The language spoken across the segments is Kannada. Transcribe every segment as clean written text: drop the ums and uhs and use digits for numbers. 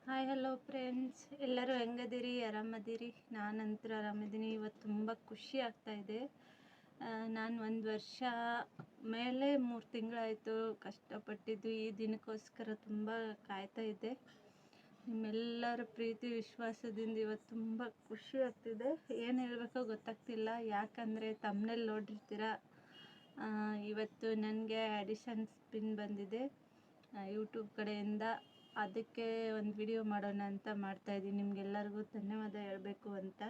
ಹಾಯ್ ಹಲೋ ಫ್ರೆಂಡ್ಸ್, ಎಲ್ಲರೂ ಹೆಂಗದಿರಿ? ಆರಾಮದಿರಿ? ನಾನಂತೂ ಆರಾಮಿದ್ದೀನಿ. ಇವತ್ತು ತುಂಬ ಖುಷಿ ಆಗ್ತಾಯಿದೆ. ನಾನು 1 ವರ್ಷ ಮೇಲೆ 3 ತಿಂಗಳಾಯಿತು ಕಷ್ಟಪಟ್ಟಿದ್ದು. ಈ ದಿನಕ್ಕೋಸ್ಕರ ತುಂಬ ಕಾಯ್ತಾ ಇದ್ದೆ. ನಿಮ್ಮೆಲ್ಲರ ಪ್ರೀತಿ ವಿಶ್ವಾಸದಿಂದ ಇವತ್ತು ತುಂಬ ಖುಷಿ ಆಗ್ತಿದೆ. ಏನು ಹೇಳಬೇಕೋ ಗೊತ್ತಾಗ್ತಿಲ್ಲ. ಯಾಕಂದರೆ ತಮ್ಮನೇಲಿ ನೋಡಿರ್ತೀರ, ಇವತ್ತು ನನಗೆ ಆಡಿಷನ್ಸ್ ಪಿನ್ ಬಂದಿದೆ ಯೂಟ್ಯೂಬ್ ಕಡೆಯಿಂದ. ಅದಕ್ಕೆ ಒಂದು ವಿಡಿಯೋ ಮಾಡೋಣ ಅಂತ ಮಾಡ್ತಾಯಿದ್ದೀನಿ. ನಿಮಗೆಲ್ಲರಿಗೂ ಧನ್ಯವಾದ ಹೇಳಬೇಕು ಅಂತ.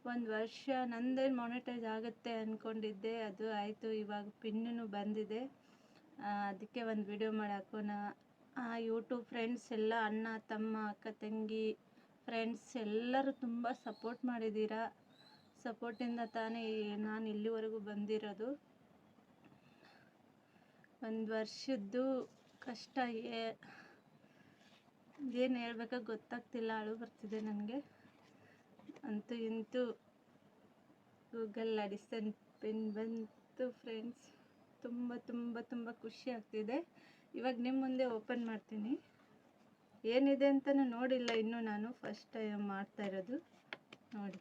1 ವರ್ಷ ನಂದೇನು ಮಾನಿಟೈಸ್ ಆಗುತ್ತೆ ಅಂದ್ಕೊಂಡಿದ್ದೆ, ಅದು ಆಯಿತು. ಇವಾಗ ಪಿನ್ನೂ ಬಂದಿದೆ. ಅದಕ್ಕೆ ಒಂದು ವಿಡಿಯೋ ಮಾಡಿ ಹಾಕೋಣ. ಯೂಟ್ಯೂಬ್ ಫ್ರೆಂಡ್ಸ್ ಎಲ್ಲ, ಅಣ್ಣ ತಮ್ಮ ಅಕ್ಕ ತಂಗಿ ಫ್ರೆಂಡ್ಸ್ ಎಲ್ಲರೂ ತುಂಬ ಸಪೋರ್ಟ್ ಮಾಡಿದ್ದೀರಾ. ಸಪೋರ್ಟಿಂದ ತಾನೇ ನಾನು ಇಲ್ಲಿವರೆಗೂ ಬಂದಿರೋದು. 1 ವರ್ಷದ್ದು ಕಷ್ಟ ಏನು ಹೇಳ್ಬೇಕೋ ಗೊತ್ತಾಗ್ತಿಲ್ಲ. ಅಳು ಬರ್ತಿದೆ ನನಗೆ. ಅಂತೂ ಇಂತೂ ಗೂಗಲ್ ಆಡಿಷನ್ ಪಿನ್ ಬಂತು ಫ್ರೆಂಡ್ಸ್. ತುಂಬ ತುಂಬ ತುಂಬ ಖುಷಿ ಆಗ್ತಿದೆ. ಇವಾಗ ನಿಮ್ಮ ಮುಂದೆ ಓಪನ್ ಮಾಡ್ತೀನಿ. ಏನಿದೆ ಅಂತಲೂ ನೋಡಿಲ್ಲ ಇನ್ನೂ. ನಾನು ಫಸ್ಟ್ ಟೈಮ್ ಮಾಡ್ತಾ ಇರೋದು. ನೋಡಿ,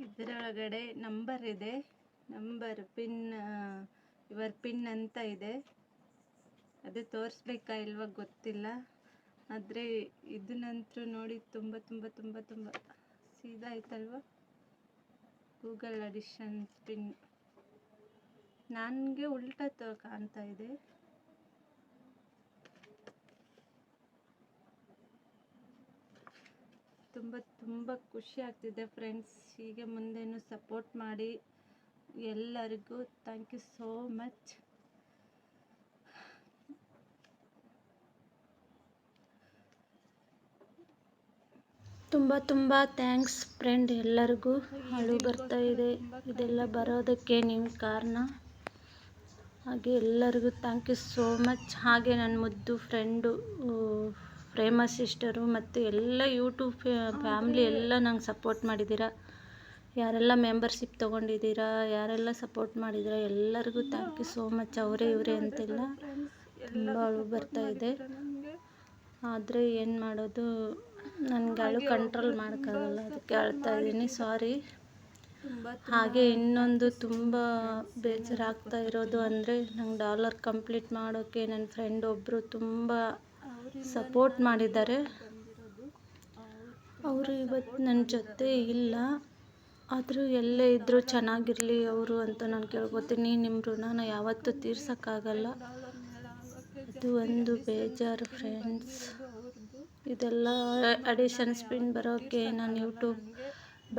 ಇದರೊಳಗಡೆ ನಂಬರ್ ಇದೆ. ನಂಬರ್ ಪಿನ್, ಯುವರ್ ಪಿನ್ ಅಂತ ಇದೆ. ಅದು ತೋರಿಸ್ಬೇಕಾ ಇಲ್ವಾ ಗೊತ್ತಿಲ್ಲ. ಆದರೆ ಇದನ್ನಂತೂ ನೋಡಿ ತುಂಬ ತುಂಬ ತುಂಬ ತುಂಬ ಸೀದಾ ಆಯ್ತಲ್ವ. ಗೂಗಲ್ ಆಡಿಷನ್ ಪಿನ್ ನನಗೆ ಉಲ್ಟಾ ಕಾಣ್ತಾ ಇದೆ. ತುಂಬ ತುಂಬ ಖುಷಿ ಆಗ್ತಿದೆ ಫ್ರೆಂಡ್ಸ್. ಹೀಗೆ ಮುಂದೇನು ಸಪೋರ್ಟ್ ಮಾಡಿ. ಎಲ್ಲರಿಗೂ ಥ್ಯಾಂಕ್ ಯು ಸೋ ಮಚ್. ತುಂಬ ತುಂಬ ಥ್ಯಾಂಕ್ಸ್ ಫ್ರೆಂಡ್ ಎಲ್ಲರಿಗೂ. ಅಳು ಬರ್ತಾ ಇದೆ. ಇದೆಲ್ಲ ಬರೋದಕ್ಕೆ ನಿಮ್ಮ ಕಾರಣ. ಹಾಗೆ ಎಲ್ಲರಿಗೂ ಥ್ಯಾಂಕ್ ಯು ಸೋ ಮಚ್. ಹಾಗೆ ನನ್ನ ಮುದ್ದು ಫ್ರೆಂಡು ಪ್ರೇಮ ಸಿಸ್ಟರು ಮತ್ತು ಎಲ್ಲ ಯೂಟ್ಯೂಬ್ ಫ್ಯಾಮ್ಲಿ ಎಲ್ಲ ನಂಗೆ ಸಪೋರ್ಟ್ ಮಾಡಿದ್ದೀರಾ. ಯಾರೆಲ್ಲ ಮೆಂಬರ್ಶಿಪ್ ತೊಗೊಂಡಿದ್ದೀರಾ, ಯಾರೆಲ್ಲ ಸಪೋರ್ಟ್ ಮಾಡಿದ್ದೀರಾ, ಎಲ್ಲರಿಗೂ ಥ್ಯಾಂಕ್ ಯು ಸೋ ಮಚ್. ಅವರೇ ಇವರೇ ಅಂತಿಲ್ಲ, ತುಂಬ ಅಳು ಬರ್ತಾ ಇದೆ. ಆದರೆ ಏನು ಮಾಡೋದು, ನನಗೆ ಅಳು ಕಂಟ್ರೋಲ್ ಮಾಡೋಕ್ಕಾಗಲ್ಲ. ಅದಕ್ಕೆ ಅಳ್ತಾ ಇದ್ದೀನಿ, ಸಾರಿ. ಹಾಗೆ ಇನ್ನೊಂದು ತುಂಬ ಬೇಜಾರಾಗ್ತಾ ಇರೋದು ಅಂದರೆ, ನಂಗೆ ಡಾಲರ್ ಕಂಪ್ಲೀಟ್ ಮಾಡೋಕ್ಕೆ ನನ್ನ ಫ್ರೆಂಡ್ ಒಬ್ಬರು ತುಂಬ ಸಪೋರ್ಟ್ ಮಾಡಿದ್ದಾರೆ. ಅವರು ಇವತ್ತು ನನ್ನ ಜೊತೆ ಇಲ್ಲ. ಆದರೂ ಎಲ್ಲೇ ಇದ್ದರೂ ಚೆನ್ನಾಗಿರಲಿ ಅವರು ಅಂತ ನಾನು ಕೇಳ್ಕೊತೀನಿ. ನಿಮ್ಮ ಋಣನ ಯಾವತ್ತೂ ತೀರ್ಸೋಕ್ಕಾಗಲ್ಲ. ಇದು ಒಂದು ಬೇಜಾರು ಫ್ರೆಂಡ್ಸ್. ಇದೆಲ್ಲ ಆಡಿಷನ್ ಪಿನ್ ಬರೋಕ್ಕೆ ನಾನು ಯೂಟ್ಯೂಬ್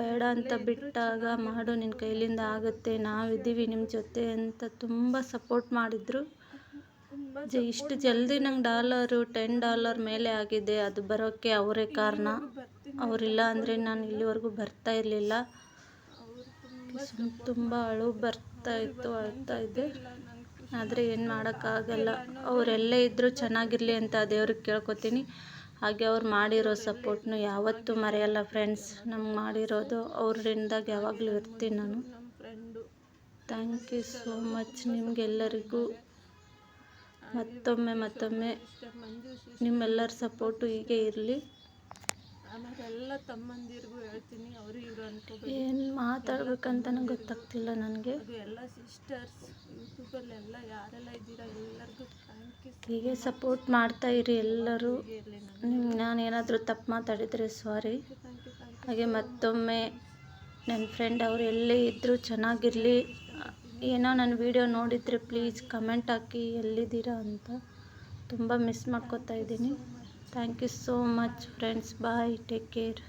ಬೇಡ ಅಂತ ಬಿಟ್ಟಾಗ, ಮಾಡು ನಿನ್ನ ಕೈಲಿಂದ ಆಗುತ್ತೆ, ನಾವಿದ್ದೀವಿ ನಿಮ್ಮ ಜೊತೆ ಅಂತ ತುಂಬ ಸಪೋರ್ಟ್ ಮಾಡಿದರು. ಇಷ್ಟು ಜಲ್ದಿ ನಂಗೆ $10 ಮೇಲೆ ಆಗಿದೆ. ಅದು ಬರೋಕ್ಕೆ ಅವರೇ ಕಾರಣ. ಅವರಿಲ್ಲ ಅಂದರೆ ನಾನು ಇಲ್ಲಿವರೆಗೂ ಬರ್ತಾ ಇರಲಿಲ್ಲ. ತುಂಬ ಅಳು ಬರ್ತಾ ಇತ್ತು, ಅಳ್ತಾ ಇದ್ದೆ. ಆದರೆ ಏನು ಮಾಡೋಕ್ಕಾಗಲ್ಲ. ಅವರೆಲ್ಲೇ ಇದ್ದರೂ ಚೆನ್ನಾಗಿರಲಿ ಅಂತ ದೇವ್ರಿಗೆ ಕೇಳ್ಕೊತೀನಿ. ಹಾಗೆ ಅವ್ರು ಮಾಡಿರೋ ಸಪೋರ್ಟ್ನು ಯಾವತ್ತೂ ಮರೆಯಲ್ಲ ಫ್ರೆಂಡ್ಸ್. ನಮ್ಗೆ ಮಾಡಿರೋದು ಅವರಿಂದಾಗ ಯಾವಾಗಲೂ ಇರ್ತೀನಿ ನಾನು. ಥ್ಯಾಂಕ್ ಯು ಸೋ ಮಚ್ ನಿಮಗೆಲ್ಲರಿಗೂ. ಮತ್ತೊಮ್ಮೆ ನಿಮ್ಮೆಲ್ಲರ ಸಪೋರ್ಟು ಹೀಗೆ ಇರಲಿ. ಆಮೇಲೆ ಎಲ್ಲ ತಮ್ಮಂದಿರಿಗೂ ಹೇಳ್ತೀನಿ, ಅವರು ಇವರು ಅನ್ಕೋಬೇಕು. ಏನು ಮಾತಾಡ್ಬೇಕಂತ ಗೊತ್ತಾಗ್ತಿಲ್ಲ ನನಗೆ. ಎಲ್ಲ ಸಿಸ್ಟರ್ಸ್ ಯೂಟ್ಯೂಬಲ್ಲಿ ಎಲ್ಲ ಯಾರೆಲ್ಲ ಇದ್ದೀರಾ ಎಲ್ಲರಿಗೂ ಥ್ಯಾಂಕ್ ಯು. ಹೀಗೆ ಸಪೋರ್ಟ್ ಮಾಡ್ತಾ ಇರಿ ಎಲ್ಲರೂ. ನಾನು ಏನಾದರೂ ತಪ್ಪು ಮಾತಾಡಿದರೆ ಸಾರಿ. ಹಾಗೆ ಮತ್ತೊಮ್ಮೆ ನನ್ನ ಫ್ರೆಂಡ್ ಅವರು ಎಲ್ಲೇ ಇದ್ದರೂ ಚೆನ್ನಾಗಿರಲಿ. ಏನೋ ನನ್ನ ವಿಡಿಯೋ ನೋಡಿದರೆ ಪ್ಲೀಸ್ ಕಮೆಂಟ್ ಹಾಕಿ ಎಲ್ಲಿದ್ದೀರಾ ಅಂತ. ತುಂಬ ಮಿಸ್ ಮಾಡ್ಕೋತಾ ಇದ್ದೀನಿ. Thank you so much friends. Bye, take care.